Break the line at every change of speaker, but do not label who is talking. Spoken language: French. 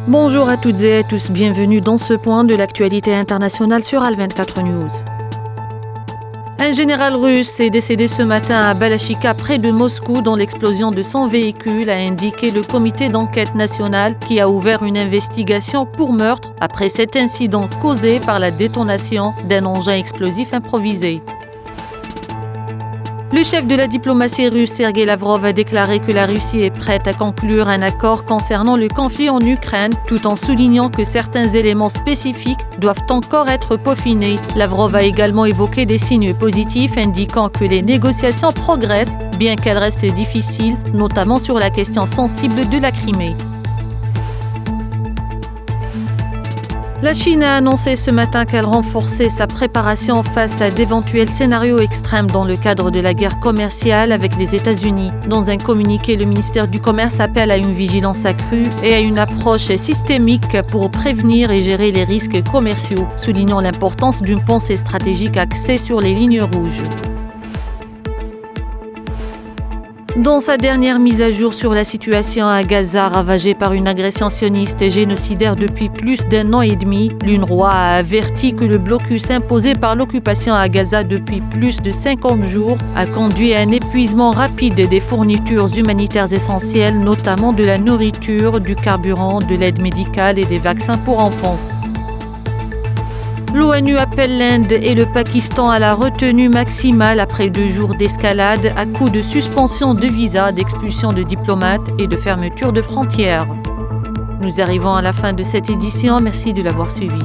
Bonjour à toutes et à tous, bienvenue dans ce point de l'actualité internationale sur Al24 News. Un général russe est décédé ce matin à Balachika, près de Moscou, dans l'explosion de son véhicule, a indiqué le comité d'enquête national qui a ouvert une investigation pour meurtre après cet incident causé par la détonation d'un engin explosif improvisé. Le chef de la diplomatie russe, Sergei Lavrov, a déclaré que la Russie est prête à conclure un accord concernant le conflit en Ukraine, tout en soulignant que certains éléments spécifiques doivent encore être peaufinés. Lavrov a également évoqué des signes positifs indiquant que les négociations progressent, bien qu'elles restent difficiles, notamment sur la question sensible de la Crimée. La Chine a annoncé ce matin qu'elle renforçait sa préparation face à d'éventuels scénarios extrêmes dans le cadre de la guerre commerciale avec les États-Unis. Dans un communiqué, le ministère du Commerce appelle à une vigilance accrue et à une approche systémique pour prévenir et gérer les risques commerciaux, soulignant l'importance d'une pensée stratégique axée sur les lignes rouges. Dans sa dernière mise à jour sur la situation à Gaza, ravagée par une agression sioniste et génocidaire depuis plus d'1 an et demi, l'UNRWA a averti que le blocus imposé par l'occupation à Gaza depuis plus de 50 jours a conduit à un épuisement rapide des fournitures humanitaires essentielles, notamment de la nourriture, du carburant, de l'aide médicale et des vaccins pour enfants. L'ONU appelle l'Inde et le Pakistan à la retenue maximale après 2 jours d'escalade à coup de suspension de visas, d'expulsion de diplomates et de fermeture de frontières. Nous arrivons à la fin de cette édition, merci de l'avoir suivi.